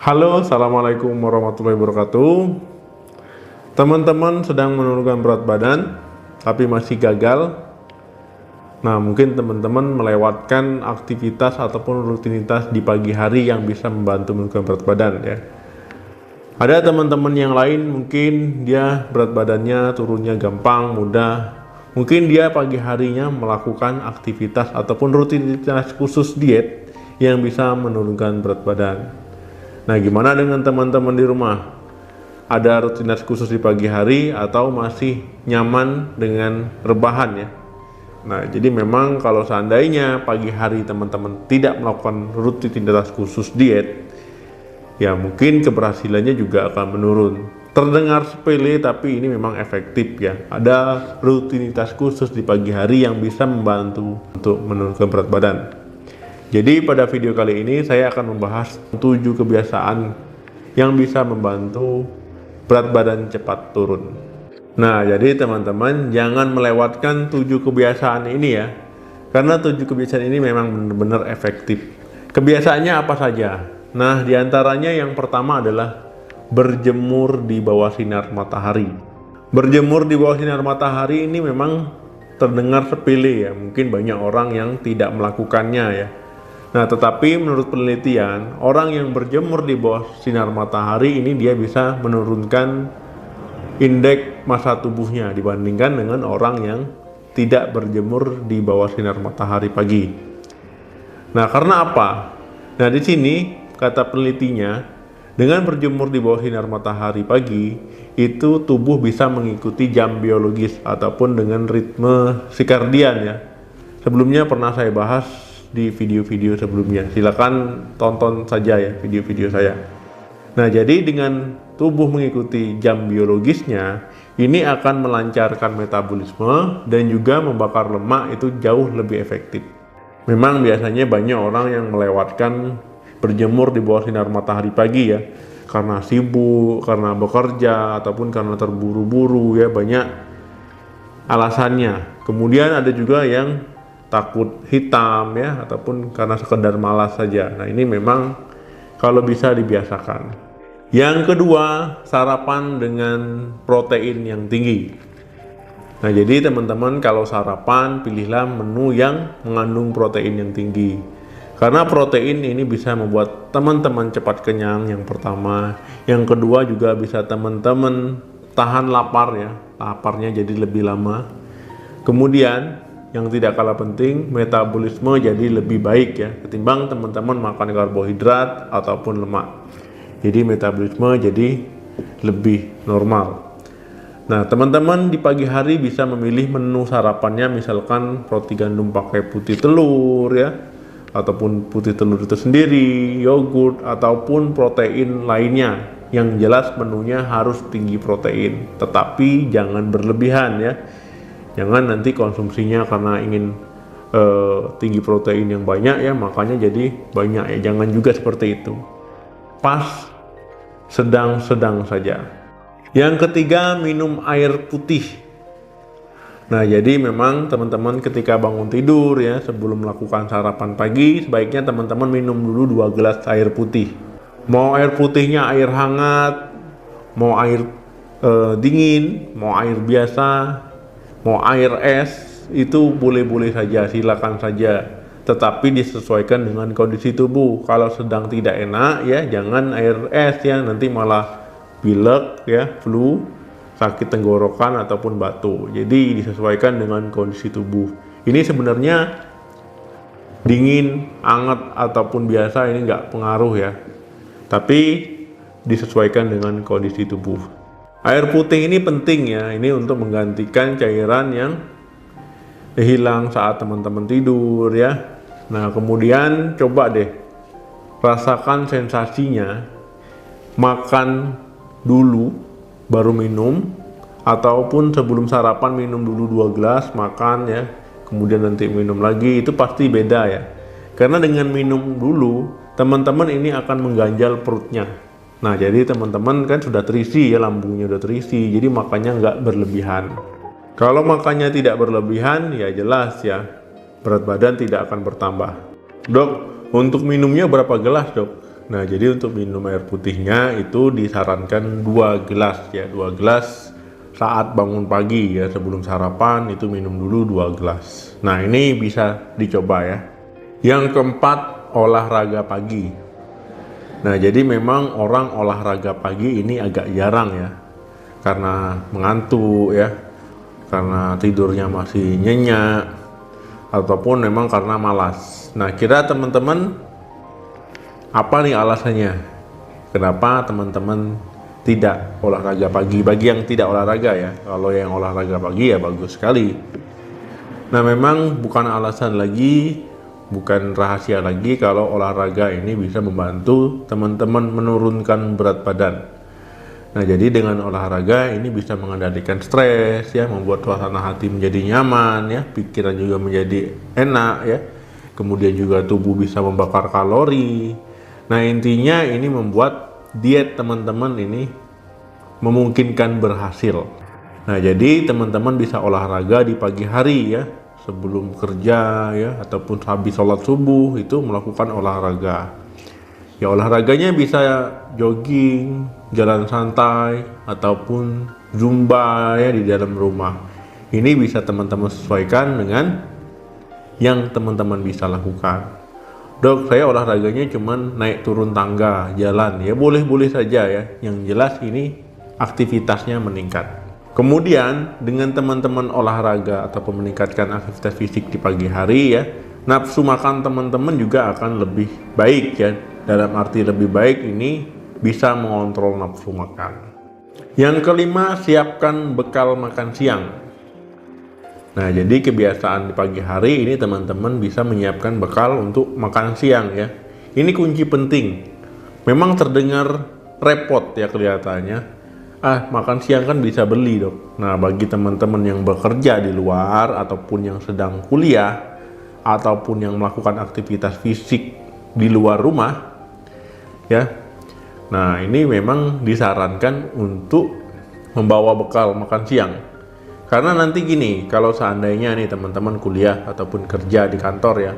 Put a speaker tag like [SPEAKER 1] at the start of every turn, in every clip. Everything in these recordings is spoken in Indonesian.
[SPEAKER 1] Halo, Assalamualaikum warahmatullahi wabarakatuh. Teman-teman sedang menurunkan berat badan, tapi masih gagal. Nah, mungkin teman-teman melewatkan aktivitas ataupun rutinitas di pagi hari yang bisa membantu menurunkan berat badan ya. Ada teman-teman yang lain mungkin dia berat badannya turunnya gampang, mudah. Mungkin dia pagi harinya melakukan aktivitas ataupun rutinitas khusus diet yang bisa menurunkan berat badan. Nah, gimana dengan teman-teman di rumah? Ada rutinitas khusus di pagi hari atau masih nyaman dengan rebahan ya? Nah, jadi memang kalau seandainya pagi hari teman-teman tidak melakukan rutinitas khusus diet, ya mungkin keberhasilannya juga akan menurun. Terdengar sepele tapi ini memang efektif ya. Ada rutinitas khusus di pagi hari yang bisa membantu untuk menurunkan berat badan. Jadi pada video kali ini saya akan membahas 7 kebiasaan yang bisa membantu berat badan cepat turun. Nah, jadi teman-teman jangan melewatkan 7 kebiasaan ini ya. Karena 7 kebiasaan ini memang benar-benar efektif. Kebiasaannya apa saja? Nah, diantaranya yang pertama adalah berjemur di bawah sinar matahari. Berjemur di bawah sinar matahari ini memang terdengar sepele ya. Mungkin banyak orang yang tidak melakukannya ya. Nah, tetapi menurut penelitian, orang yang berjemur di bawah sinar matahari ini dia bisa menurunkan indeks massa tubuhnya dibandingkan dengan orang yang tidak berjemur di bawah sinar matahari pagi. Nah, karena apa? Nah, di sini kata penelitinya, dengan berjemur di bawah sinar matahari pagi, itu tubuh bisa mengikuti jam biologis ataupun dengan ritme sirkadian ya. Sebelumnya pernah saya bahas di video-video sebelumnya. Silakan tonton saja ya video-video saya. Nah, jadi dengan tubuh mengikuti jam biologisnya, ini akan melancarkan metabolisme dan juga membakar lemak itu jauh lebih efektif. Memang biasanya banyak orang yang melewatkan berjemur di bawah sinar matahari pagi ya, karena sibuk, karena bekerja, ataupun karena terburu-buru ya, banyak alasannya. Kemudian ada juga yang takut hitam ya, ataupun karena sekedar malas saja. Nah, ini memang kalau bisa dibiasakan. Yang kedua, sarapan dengan protein yang tinggi. Nah, jadi teman-teman kalau sarapan pilihlah menu yang mengandung protein yang tinggi. Karena protein ini bisa membuat teman-teman cepat kenyang yang pertama. Yang kedua juga bisa teman-teman tahan lapar ya. Laparnya jadi lebih lama. Kemudian yang tidak kalah penting, metabolisme jadi lebih baik ya ketimbang teman-teman makan karbohidrat ataupun lemak. Jadi metabolisme jadi lebih normal. Nah, teman-teman di pagi hari bisa memilih menu sarapannya, misalkan roti gandum pakai putih telur ya, ataupun putih telur itu sendiri, yogurt, ataupun protein lainnya. Yang jelas menunya harus tinggi protein, tetapi jangan berlebihan ya. Jangan nanti konsumsinya karena ingin tinggi protein yang banyak ya, makanya jadi banyak ya. Jangan juga seperti itu. Pas, sedang-sedang saja. Yang ketiga, minum air putih. Nah, jadi memang teman-teman ketika bangun tidur ya, sebelum melakukan sarapan pagi, sebaiknya teman-teman minum dulu 2 gelas air putih. Mau air putihnya air hangat, mau air dingin, mau air biasa, mau air es, itu boleh-boleh saja, silakan saja. Tetapi disesuaikan dengan kondisi tubuh. Kalau sedang tidak enak ya, jangan air es ya, nanti malah pilek ya, flu, sakit tenggorokan ataupun batuk. Jadi disesuaikan dengan kondisi tubuh. Ini sebenarnya dingin, hangat ataupun biasa ini nggak pengaruh ya. Tapi disesuaikan dengan kondisi tubuh. Air putih ini penting ya, ini untuk menggantikan cairan yang hilang saat teman-teman tidur ya. Nah, kemudian coba deh rasakan sensasinya makan dulu baru minum, ataupun sebelum sarapan minum dulu 2 gelas, makan ya, kemudian nanti minum lagi, itu pasti beda ya. Karena dengan minum dulu, teman-teman ini akan mengganjal perutnya. Nah, jadi teman-teman kan sudah terisi ya, lambungnya sudah terisi, jadi makannya nggak berlebihan. Kalau makannya tidak berlebihan, ya jelas ya, berat badan tidak akan bertambah. Dok, untuk minumnya berapa gelas dok? Nah, jadi untuk minum air putihnya itu disarankan 2 gelas ya, 2 gelas saat bangun pagi ya, sebelum sarapan itu minum dulu 2 gelas. Nah, ini bisa dicoba ya. Yang keempat, olahraga pagi. Nah, jadi memang orang olahraga pagi ini agak jarang ya, karena mengantuk ya, karena tidurnya masih nyenyak, ataupun memang karena malas. Nah, kira teman-teman apa nih alasannya? Kenapa teman-teman tidak olahraga pagi? Bagi yang tidak olahraga ya, kalau yang olahraga pagi ya bagus sekali. Nah, memang bukan alasan lagi, bukan rahasia lagi kalau olahraga ini bisa membantu teman-teman menurunkan berat badan. Nah, jadi dengan olahraga ini bisa mengendalikan stres ya, membuat suasana hati menjadi nyaman ya, pikiran juga menjadi enak ya. Kemudian juga tubuh bisa membakar kalori. Nah, intinya ini membuat diet teman-teman ini memungkinkan berhasil. Nah, jadi teman-teman bisa olahraga di pagi hari ya, sebelum kerja ya, ataupun habis sholat subuh itu melakukan olahraga. Ya, olahraganya bisa jogging, jalan santai, ataupun zumba ya di dalam rumah. Ini bisa teman-teman sesuaikan dengan yang teman-teman bisa lakukan. Dok, saya olahraganya cuman naik turun tangga, jalan. Ya boleh-boleh saja ya. Yang jelas ini aktivitasnya meningkat. Kemudian dengan teman-teman olahraga ataupun meningkatkan aktivitas fisik di pagi hari ya, nafsu makan teman-teman juga akan lebih baik ya. Dalam arti lebih baik ini bisa mengontrol nafsu makan. Yang kelima, siapkan bekal makan siang. Nah, jadi kebiasaan di pagi hari ini teman-teman bisa menyiapkan bekal untuk makan siang ya. Ini kunci penting. Memang terdengar repot ya kelihatannya. Makan siang kan bisa beli, Dok. Nah, bagi teman-teman yang bekerja di luar ataupun yang sedang kuliah ataupun yang melakukan aktivitas fisik di luar rumah ya. Nah, ini memang disarankan untuk membawa bekal makan siang. Karena nanti gini, kalau seandainya nih teman-teman kuliah ataupun kerja di kantor ya,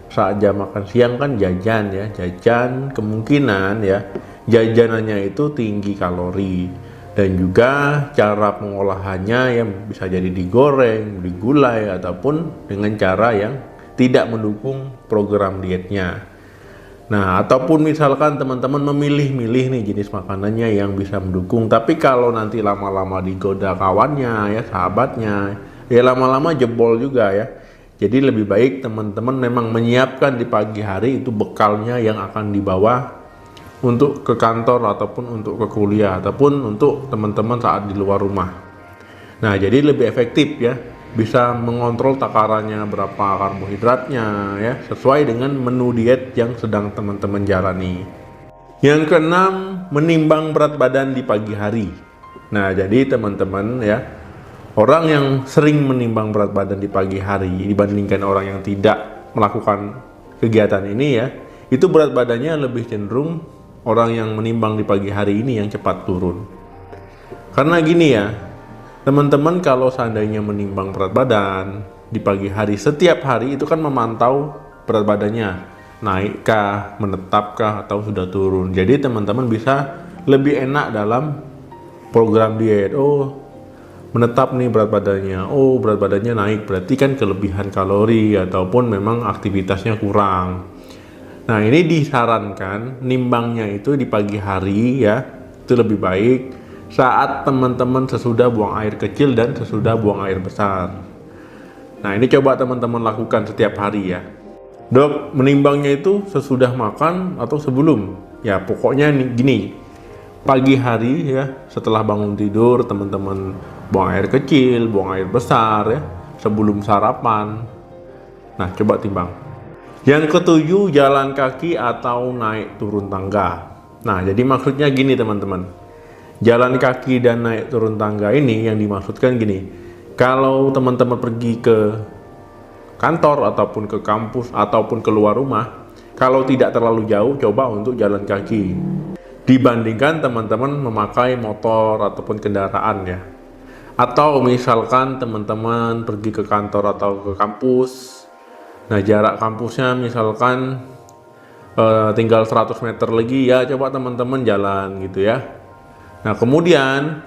[SPEAKER 1] saat jam makan siang kan jajan ya, jajan kemungkinan ya, jajanannya itu tinggi kalori dan juga cara pengolahannya yang bisa jadi digoreng, digulai ataupun dengan cara yang tidak mendukung program dietnya. Nah, ataupun misalkan teman-teman memilih-milih nih jenis makanannya yang bisa mendukung, tapi kalau nanti lama-lama digoda kawannya ya, sahabatnya, ya lama-lama jebol juga ya. Jadi lebih baik teman-teman memang menyiapkan di pagi hari itu bekalnya yang akan dibawa untuk ke kantor ataupun untuk ke kuliah ataupun untuk teman-teman saat di luar rumah. Nah, jadi lebih efektif ya. Bisa mengontrol takarannya berapa karbohidratnya ya, sesuai dengan menu diet yang sedang teman-teman jalani. Yang keenam, menimbang berat badan di pagi hari. Nah, jadi teman-teman ya, orang yang sering menimbang berat badan di pagi hari dibandingkan orang yang tidak melakukan kegiatan ini ya, itu berat badannya lebih cenderung orang yang menimbang di pagi hari ini yang cepat turun. Karena gini ya, teman-teman kalau seandainya menimbang berat badan di pagi hari, setiap hari itu kan memantau berat badannya, naikkah, menetapkah, atau sudah turun. Jadi teman-teman bisa lebih enak dalam program diet. Oh, menetap nih berat badannya, oh berat badannya naik, berarti kan kelebihan kalori ataupun memang aktivitasnya kurang. Nah, ini disarankan nimbangnya itu di pagi hari ya, itu lebih baik saat teman-teman sesudah buang air kecil dan sesudah buang air besar. Nah, ini coba teman-teman lakukan setiap hari ya. Dok, menimbangnya itu sesudah makan atau sebelum? Ya, pokoknya gini, pagi hari ya, setelah bangun tidur teman-teman buang air kecil, buang air besar ya, sebelum sarapan. Nah, coba timbang. Yang ketujuh, jalan kaki atau naik turun tangga. Nah, jadi maksudnya gini teman-teman. Jalan kaki dan naik turun tangga ini yang dimaksudkan gini, kalau teman-teman pergi ke kantor ataupun ke kampus ataupun keluar rumah, kalau tidak terlalu jauh, coba untuk jalan kaki dibandingkan teman-teman memakai motor ataupun kendaraan ya. Atau misalkan teman-teman pergi ke kantor atau ke kampus, nah jarak kampusnya misalkan tinggal 100 meter lagi, ya coba teman-teman jalan gitu ya. Nah kemudian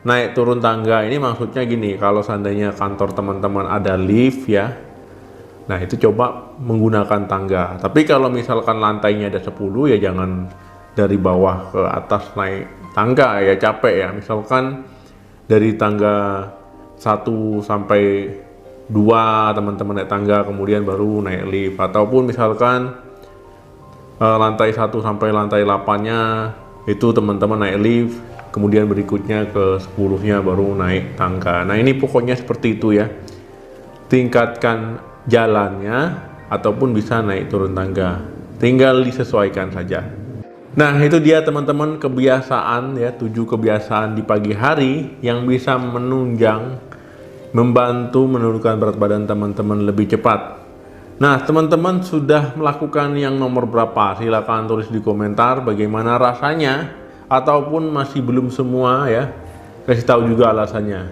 [SPEAKER 1] naik turun tangga ini maksudnya gini, kalau seandainya kantor teman-teman ada lift ya, nah itu coba menggunakan tangga. Tapi kalau misalkan lantainya ada 10 ya jangan dari bawah ke atas naik tangga ya, capek ya. Misalkan dari tangga 1 sampai 2 teman-teman naik tangga, kemudian baru naik lift. Ataupun misalkan lantai 1 sampai lantai 8-nya itu teman-teman naik lift, kemudian berikutnya ke 10-nya baru naik tangga. Nah ini pokoknya seperti itu ya, tingkatkan jalannya ataupun bisa naik turun tangga, tinggal disesuaikan saja. Nah itu dia teman-teman kebiasaan ya, 7 kebiasaan di pagi hari yang bisa menunjang, membantu menurunkan berat badan teman-teman lebih cepat. Nah teman-teman sudah melakukan yang nomor berapa? Silahkan tulis di komentar bagaimana rasanya, ataupun masih belum semua ya, kasih tahu juga alasannya.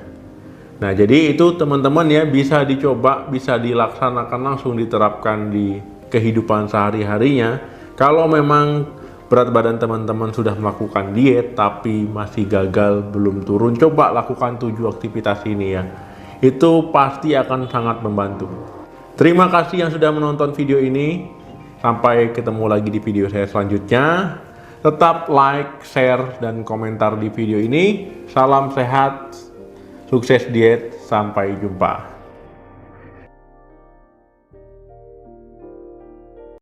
[SPEAKER 1] Nah jadi itu teman-teman ya, bisa dicoba, bisa dilaksanakan langsung, diterapkan di kehidupan sehari-harinya. Kalau memang berat badan teman-teman sudah melakukan diet tapi masih gagal, belum turun, coba lakukan 7 aktivitas ini ya, itu pasti akan sangat membantu. Terima kasih yang sudah menonton video ini, sampai ketemu lagi di video saya selanjutnya. Tetap like, share, dan komentar di video ini. Salam sehat, sukses diet, sampai jumpa.